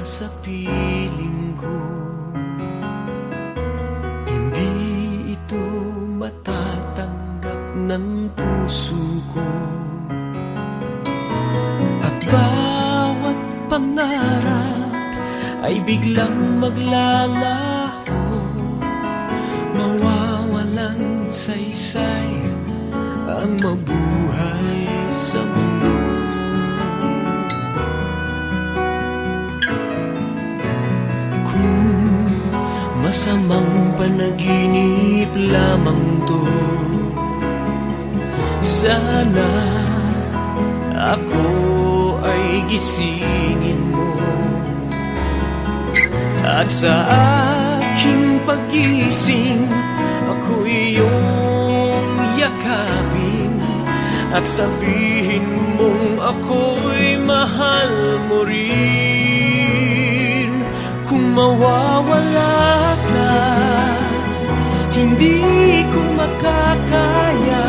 sa piling ko. Hindi ito matatanggap ng puso ko. At bawat pangarap ay biglang maglalaho, mawawalang saysay ang mabuhay sa mundo. Kung masamang panaginip lamang to, sana ako ay gisingin mo. At sa aking pagising, ako iyong yakapin at sabihin mong ako'y mahal mo rin. Kung mawawala ka, hindi ko makakaya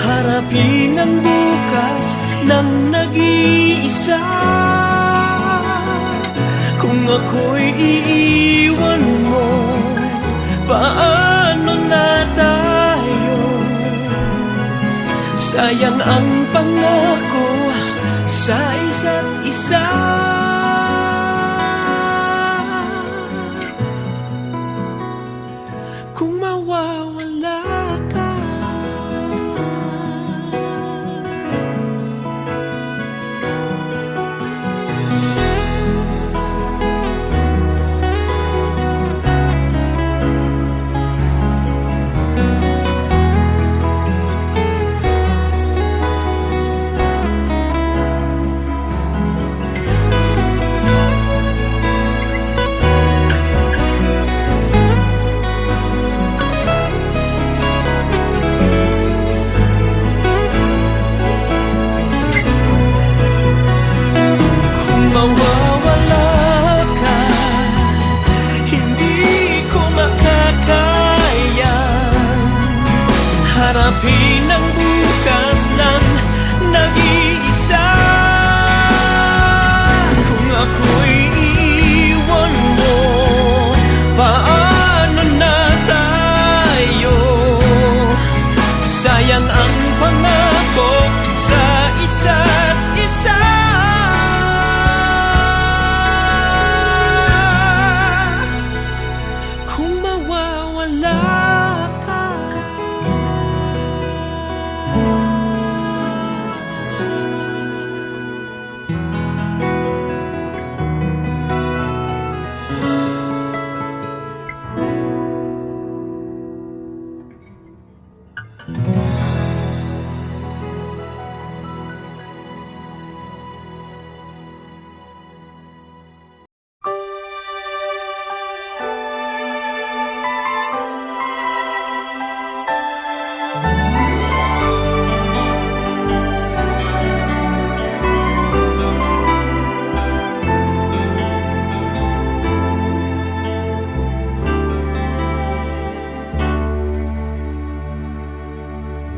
harapin ang bukas ng nag-iisa. Kung ako'y iiwan mo, paano na tayo? Sayang ang pangako sa isa't isa. Kung mawawala ka, harapin ang bukas ng nag-iisa. Kung ako'y iiwan mo, paano na tayo? Sayang ang pangako sa isa't isa. Kung mawawala ka,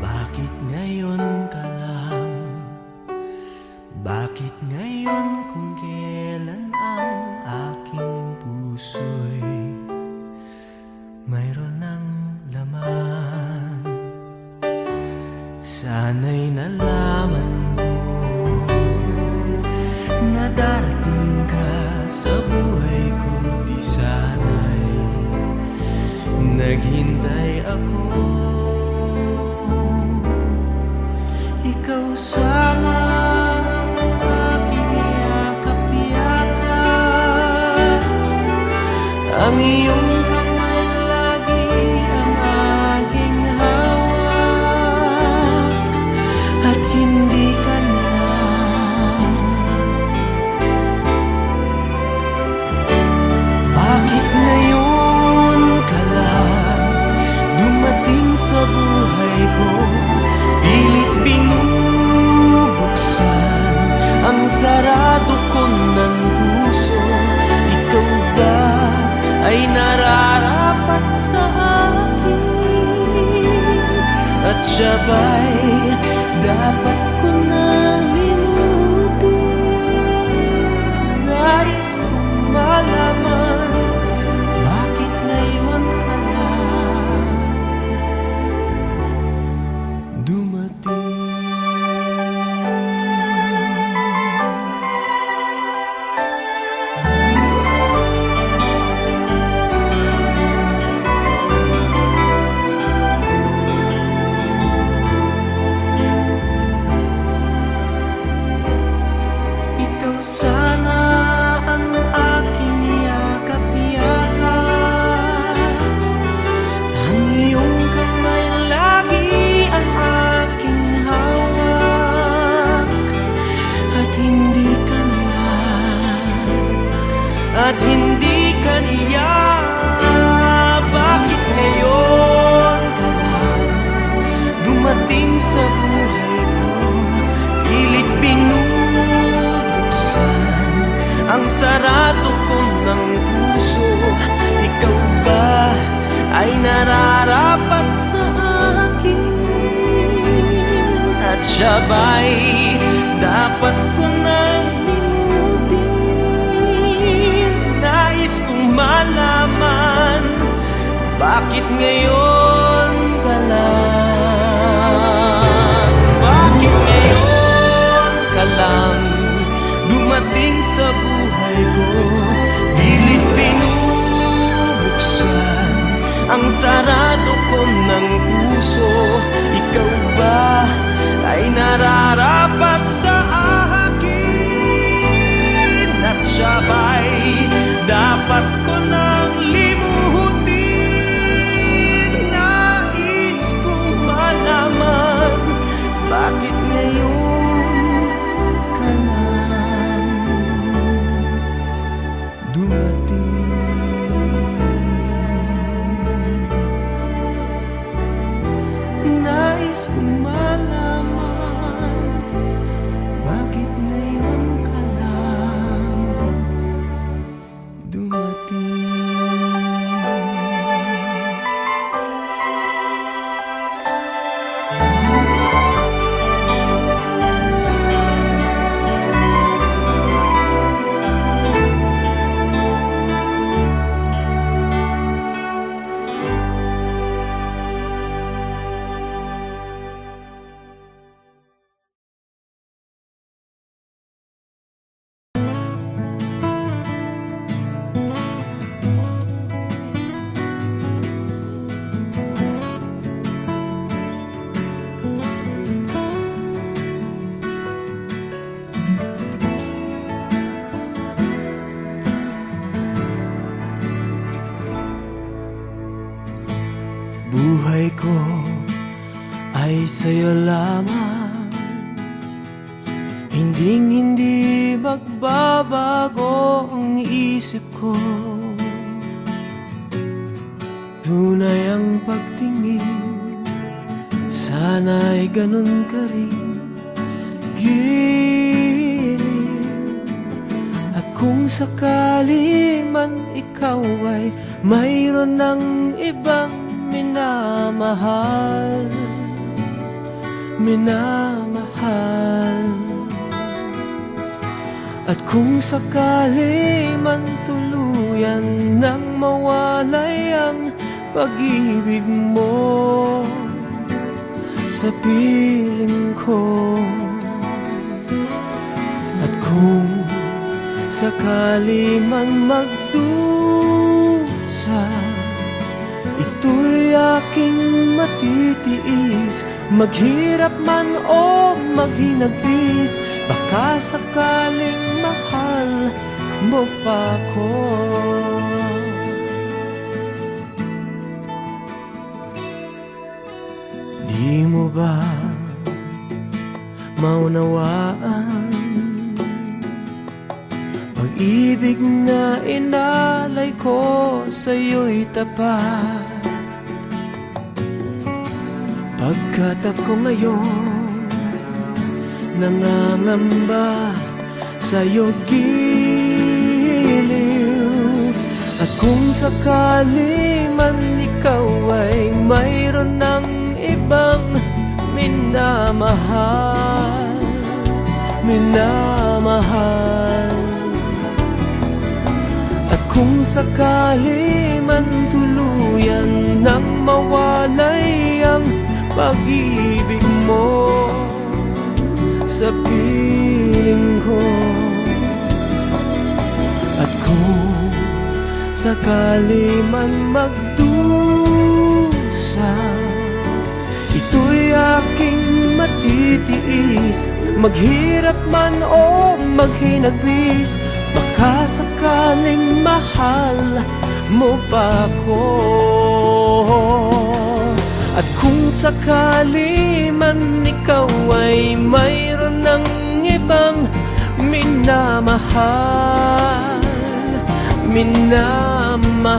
bakit ngayon ka lang? Bakit ngayon kung kailan ang aking puso'y mayroon ng laman? Sana'y nalaman mo na darating ka sa buhay ko. Di sana'y naghintay ako. Ikaw sana ang aking yakap-yakap, ang iyong kamay lagi ang aking hawak, at hindi kanya. Bakit ngayon ka lang dumating sa buhay ko? Pilit binubuksan ang sarado ko ng puso. Ikaw ba ay nararapat sa akin? At siya ba'y dapat ko na limutin? sana ang aking yakap-yakap. Ang iyong kamay lagi ang aking hawak. At hindi kaniya. Bakit ngayon ka lang dumating sa buhay ko? Pilit binubuksan ang sarado ko ng puso. Ikaw ba ay nararapat sa akin? At siya ba'y dapat ko nang limutin? Nais kong malaman, bakit ngayon ka lang? Bakit ngayon ka lang dumating sa buhay ko? Pilit binubuksan ang sarado ko ng puso. Ikaw ba ay nararapat sa akin? At siya ba'y dapat ko nang limutin? Nais kong malaman, bakit ngayon ka lang dumating? Nais kong malaman, bakit ngayon ka lang dumating? Buhay ko ay sa'yo lamang, hindi magbabago ang isip ko. Tunay ang pagtingin, sana'y ganun ka rin giliw. At kung sakali man ikaw ay mayroon ng ibang minamahal, at kung sakali man tuluyan nang mawalay ang pag-ibig mo sa piling ko, at kung sakali man magdusa, ito'y aking matitiis. Maghirap man o maghinagpis, baka sakaling mahal mo pa ko. Di mo ba maunawaan pag-ibig na inalay ko sa'yo'y tapat? Pagkat ako ngayon nangangamba sa'yo giliw. At kung sakali man ikaw ay mayroon ng ibang minamahal, at kung sakali man tuluyan nang mawalay ang pag-ibig mo sa piling ko, at kung sakali man magdusa, ito'y aking matitiis. Maghirap man o maghinagpis, baka sakaling mahal mo pa ko. At kung sakali man ikaw ay mayroon ng ibang minamahal, minamahal.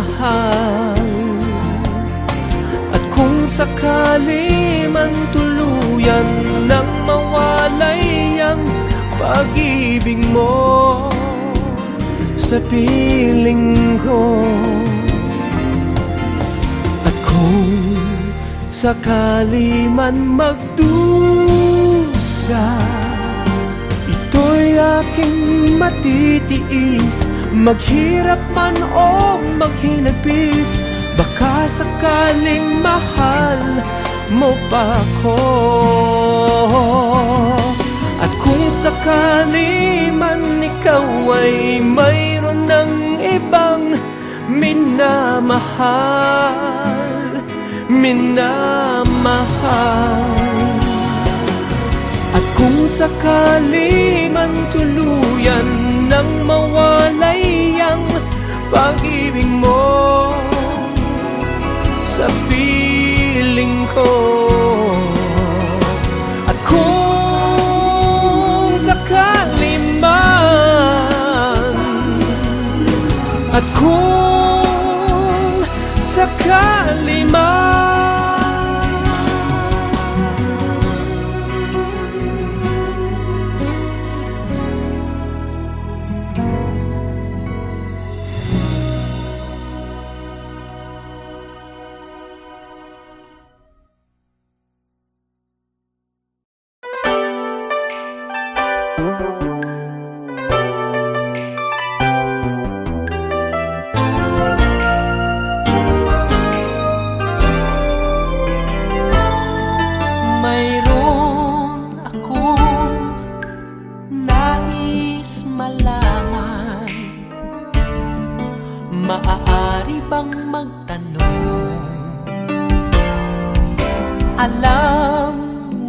At kung sakali man tuluyan nang mawalay ang pag-ibig mo sa piling ko, at kung sakali man magdusa, ito'y aking matitiis. Maghirap man o maghinagpis, baka sakaling mahal mo pa ko. At kung sakali man ikaw ay mayroon ng ibang minamahal, minamahal. At kung sakali man tuluyan nang mawalay ang pag-ibig mo sa piling ko, at kung sakali man, at kung sakali man, maaari bang magtanong? Alam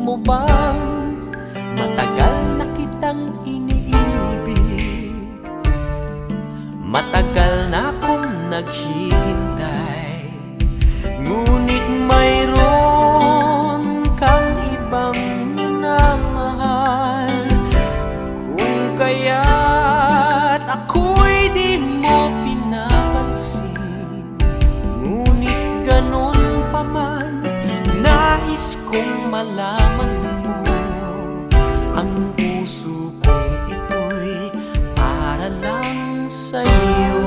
mo bang matagal na kitang iniibig? Matagal na akong naghihintay, ngunit mayroon kang ibang minamahal. Kung kaya't ako'y di mo nais kong malaman mo, ang puso kong ito'y para lang sa'yo.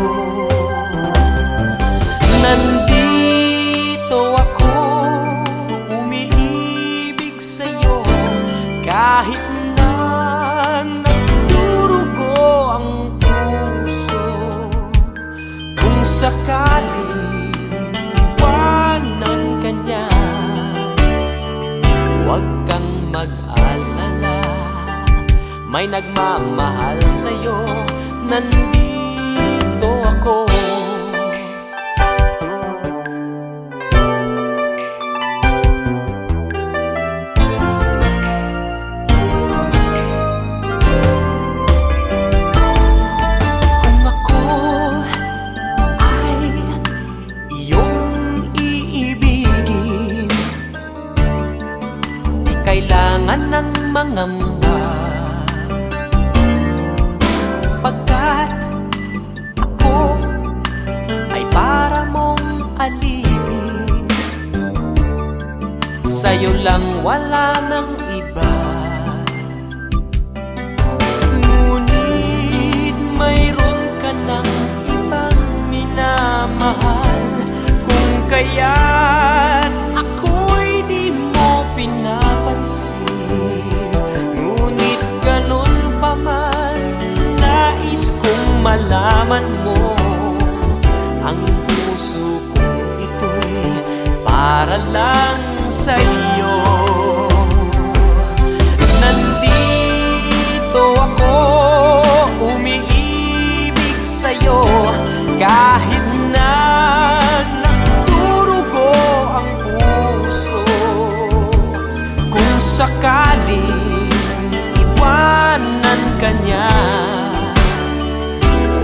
Nandito ako, umiibig sa'yo, kahit na nagdurugo ang puso. Kung sakaling iwanan ka niya, huwag kang mag-alala, may nagmamahal sa'yo, nandito ako. Kung ako ay iyong iibigin, kailangan ng mangamba, pagkat ako ay para mong alipin. Sa'yo lang, wala ng iba. Ngunit mayroon ka ng ibang minamahal. Kung kaya't ako'y di mo pinapansin, ngunit ganun pa man, nais kong malaman mo, ang puso kong ito'y para lang sa'yo. Nandito ako, umiibig sa'yo, kahit na nagdurugo ang puso. Kung sakaling iwanan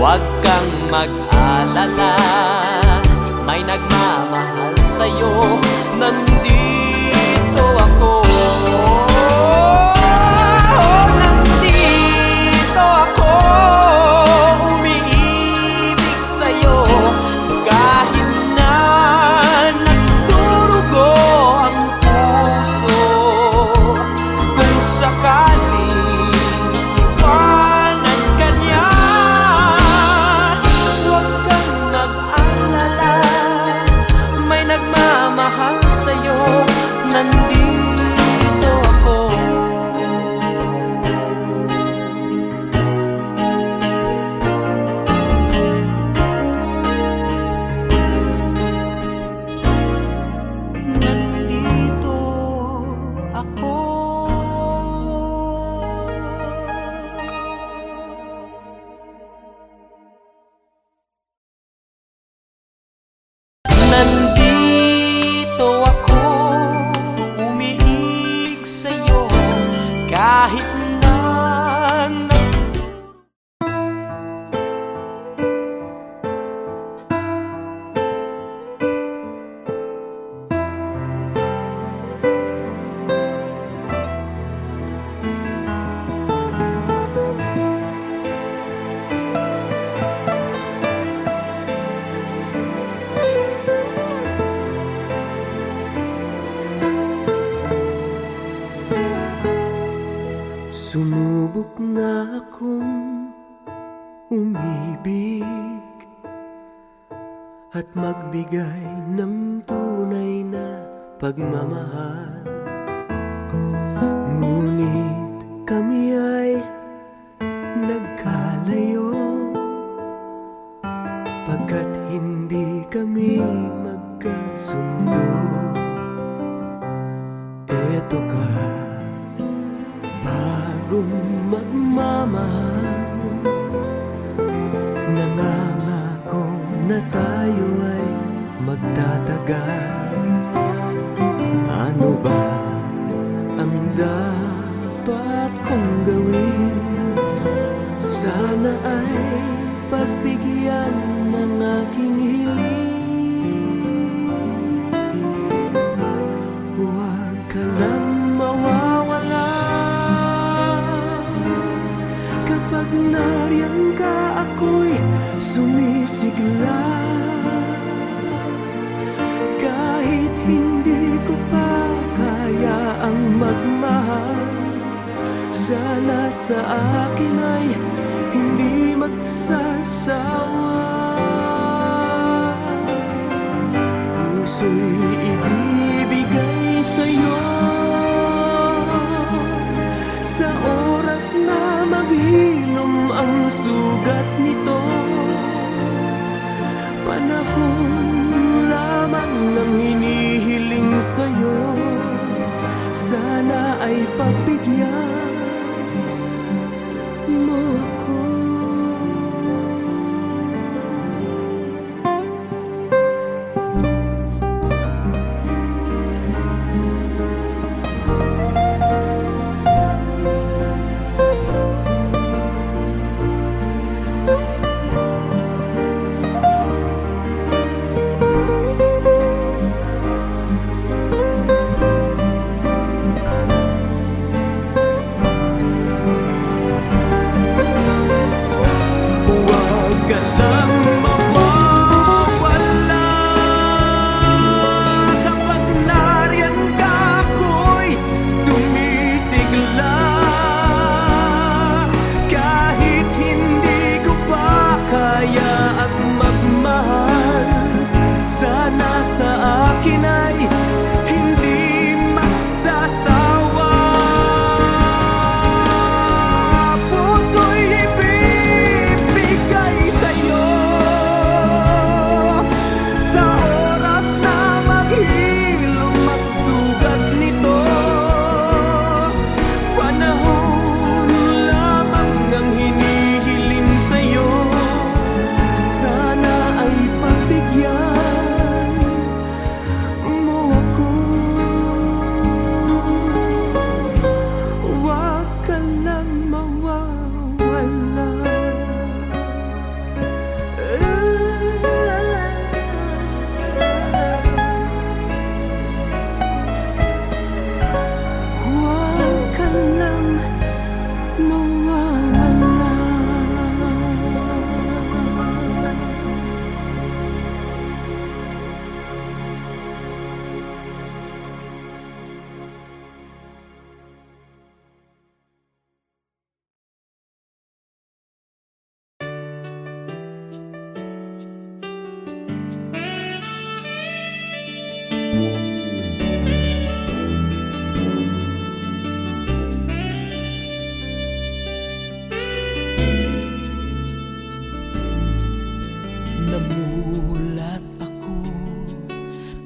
Huwag kang mag-alala, may nagmamahal sa'yo, nandito ako. Nandito ako, umiibig sa'yo, kahit na nagdurugo ang puso. Kung sakaling iwanan ka niya, huwag kang mag-alala, may nagmamahal sa'yo, nandito ako. Nandito ako. Nandito ako, umiig sa'yo, kahit na sumubok na akong umibig at magbigay ng tunay na pagmamahal. Ngunit kami ay nagkalayo, pagkat hindi kami magkasundo. Eto ka, bagong magmamahal, nangangako na tayo ay magtatagal. Ano ba ang dapat kong gawin? Sana ay pagbigyan ng aking hiling. Huwag ka lang mawawala, kapag nariyan ka ako'y sumisigla. Kahit hindi ko pa kaya ang magmahal, sana sa akin ay hindi magsasawa. Puso'y ibibigay sa'yo sa oras na maghilom ang sugat nito. Panahon lamang ang hinihiling sa'yo, sana ay pagbigyan mo ako.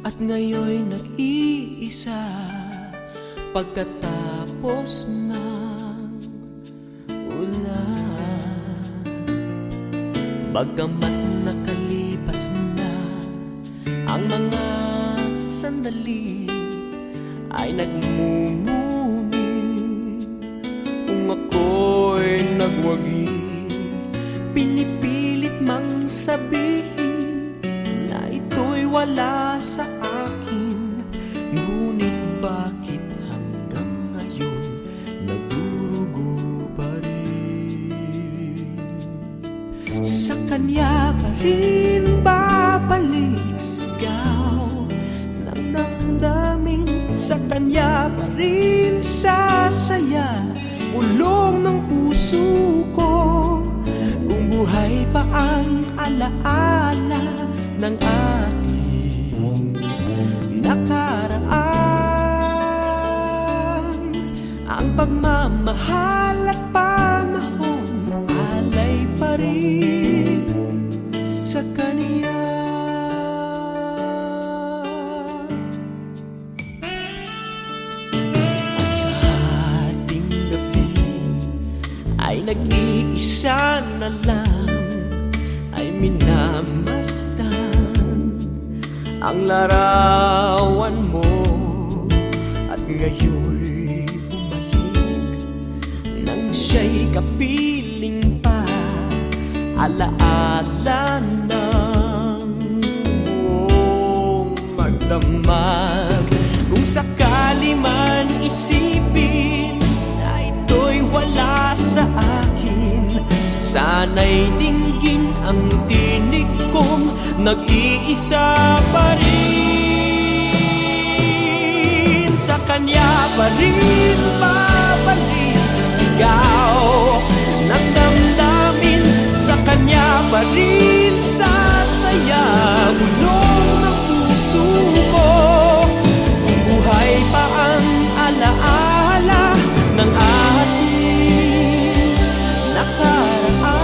at ngayon'y nag-iisa pagkatapos ng ulan. Bagamat nakalipas na ang mga sandali, ay nagmumuni kung ako'y nagwagi. Pinipilit mang sabihin na ito'y wala sa akin, ngunit bakit hanggang ngayon nagdurugo pa rin? Sa kanya pa rin babalik sigaw ng damdamin, sa kanya pa rin sasaya bulong ng puso ko. Kung buhay pa ang alaala ng ating nakaraan, ang pagmamahal at panahon alay pa rin sa kanya. At sa ating gabi ay nag-iisa na lang, ay minamasdan ang larawan mo. At ngayon'y bumalik nang siya'y kapiling pa, alaala ng buong magdamag. Kung sakali man isipin na ito'y wala sa akin, sana'y dinggin ang tinig kong nag-iisa pa rin. Sa kanya pa rin babalik sigaw ng damdamin, sa kanya pa rin sasaya bulong ng puso ko. Kung buhay pa ang alaala ng ating nakaraan,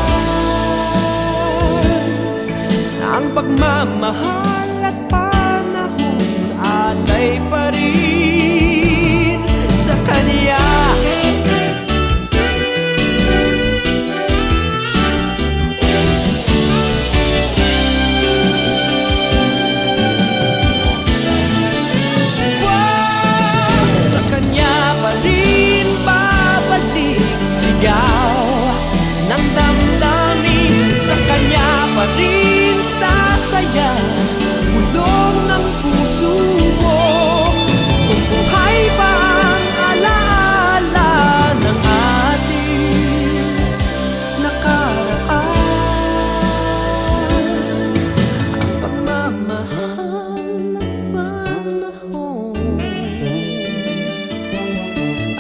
ang pagmamahal at panahon alay pa rin sa kanya. Sa kanya pa rin babalik sigaw ng damdamin, sa kanya pa rin sasaya bulong ng puso ko. Kung buhay pa ang alaala ng ating nakaraan, ang pagmamahal at panahon,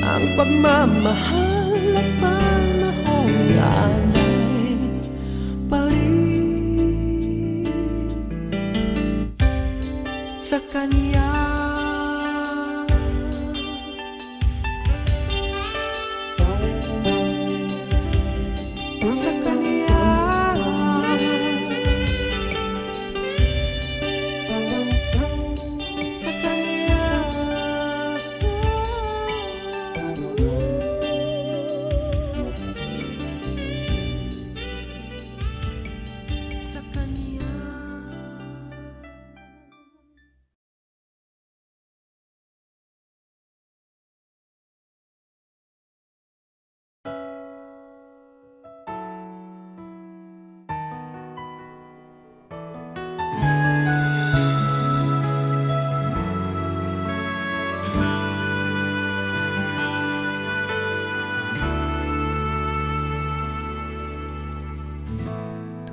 ang pagmamahal at panahon alay pa rin sa kanya. Sa kanya, sa kanya, sa kanya.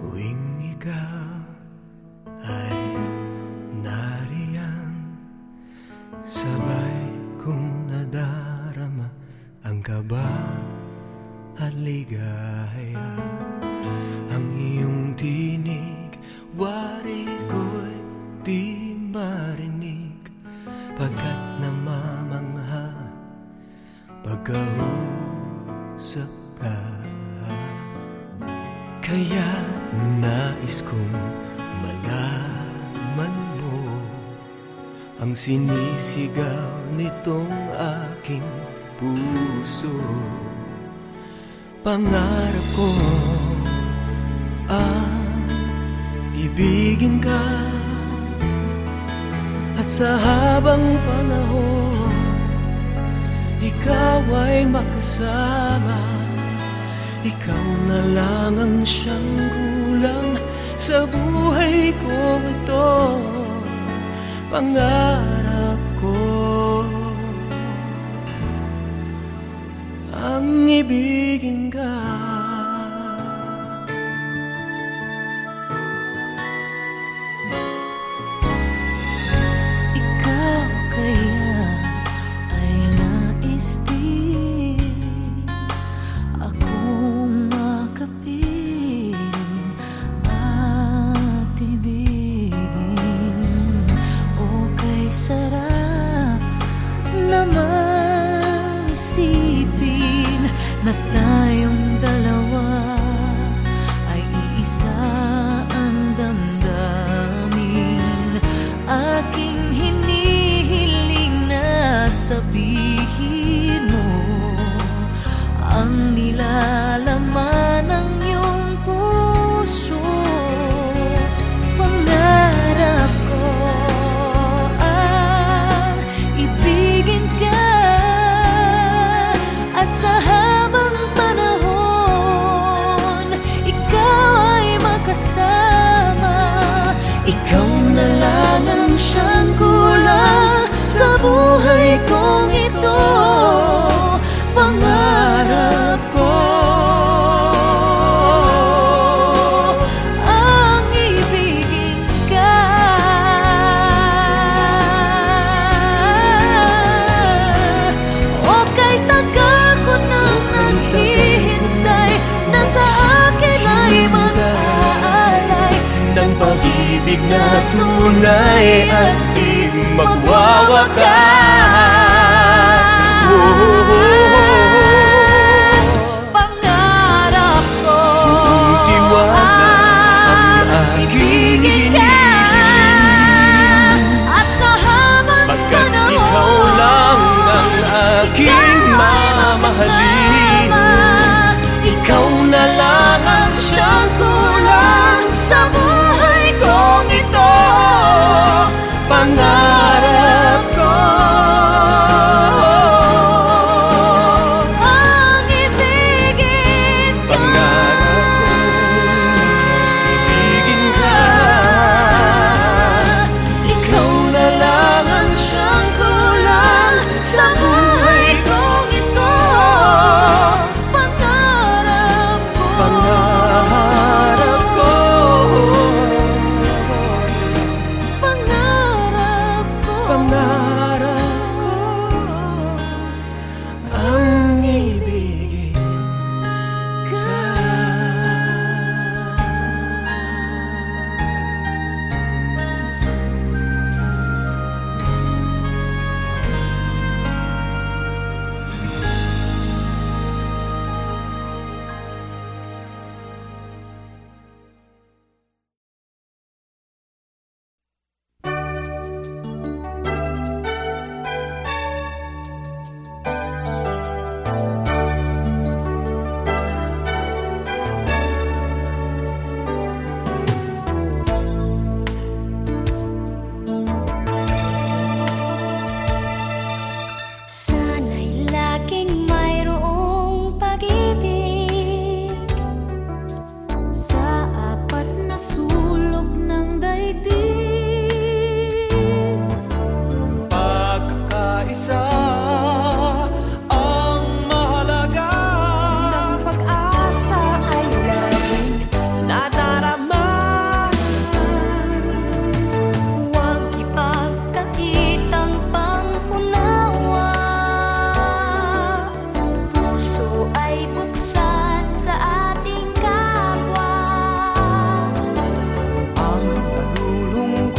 Tuwing ikaw ay nariyan, sabay kong nadarama ang kaba at ligaya. Ang iyong tinig, wari ko'y di marinig, pagkat namamangha pagkausap ka. Kaya't nais kong malaman mo ang sinisigaw nitong aking puso. Pangarap ko ang ibigin ka, at sa habang panahon ikaw ay makasama. Ikaw na lang ang siyang kulang sa buhay kong ito. Pangarap ko ang ibigin ka. Ikaw kaya ay nais din akong makapiling at ibigin. O kay sarap naman isipin na tayong dalawa ay iisa ang damdamin. Aking hinihiling na sabihin mo ang nilalaman ng iyong puso. Pangarap ko ang ibigin ka, at sa habang panahon ikaw ay makasama. Ikaw na lang ang siyang kulang sa buhay kong ito. Pangarap ko ang ibigin ka. O kay tagal ko nang naghihintay na sa akin ay mag-aalay Ng pag-ibig na tunay at di magwawakas. Pangarap ko Tiwala ang aking ibigin ka, at sa habang Pagkat panahon ikaw lang ang aking ikaw ay mamahalin. makasama. Ikaw na lang ang siyang kulang sa buhay kong ito. pangarap ko. Ang ibigin ka. Pangarap ko, ibigin ka. Ikaw na lang ang siyang kulang sa buhay kong ito. Pangarap ko. Pangarap ko. Pangarap ko. Pangarap ko ang ibigin ka. Sana'y laging mayroong pag-ibig sa apat na sulok ng daigdig. Pagkakaisa ang mahalaga. Ng pag-asa ay laging Nadarama huwag ipagkakitang pangunawa. Puso ay buksan sa ating kapwa. ang nalulungkot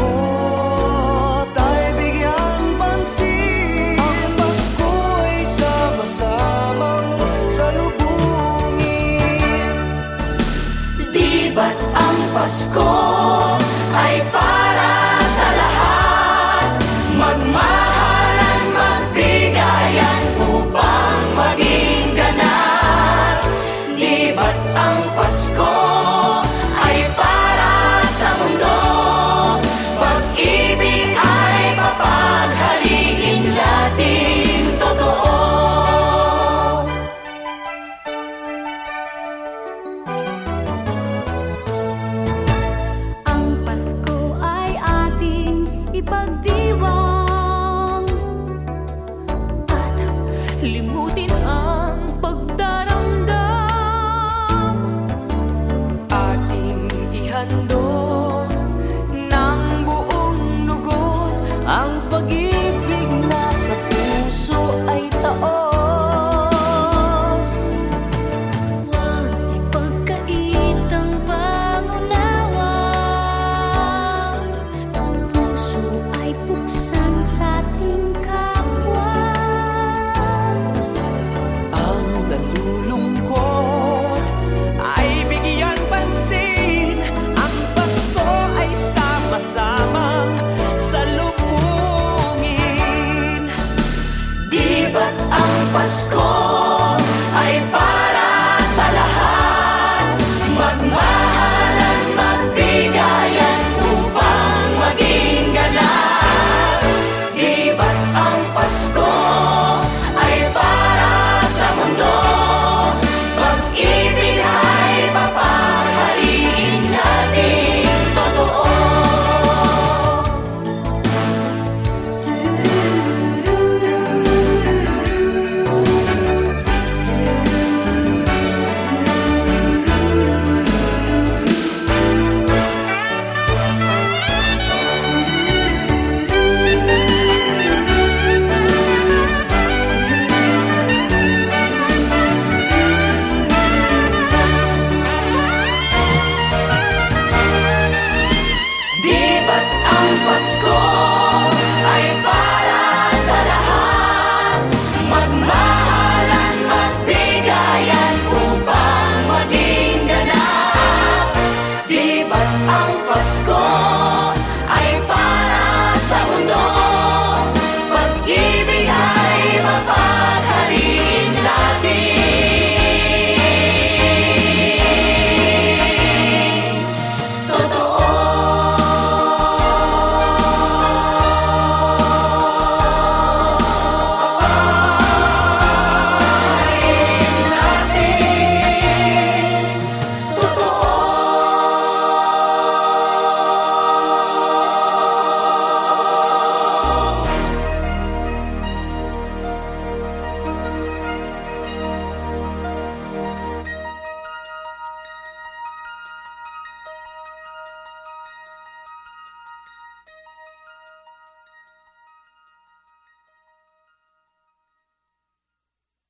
ay bigyan pansin. Ang Pasko'y sama-samang salubungin. Di ba't ang Pasko ay para sa lahat? Magmahalan, magbigayan upang maging ganap. Di ba't ang Pasko ay para sa mundo? Pag-ibig ay papaghariin natin totoo. Ang Pasko ay ating ipagdiwang at limutin ang pagdaramdam. Ating ihandog ng buong lugod Ang pag-ibig na sa puso ay taos. Huwag ipagkait ang pangunawa. Ang puso ay buksan sa ating kapwa. Ang nalulungkot ay bigyan pansin. Ang Pasko ay sama-samang salubungin. Di ba't ang Pasko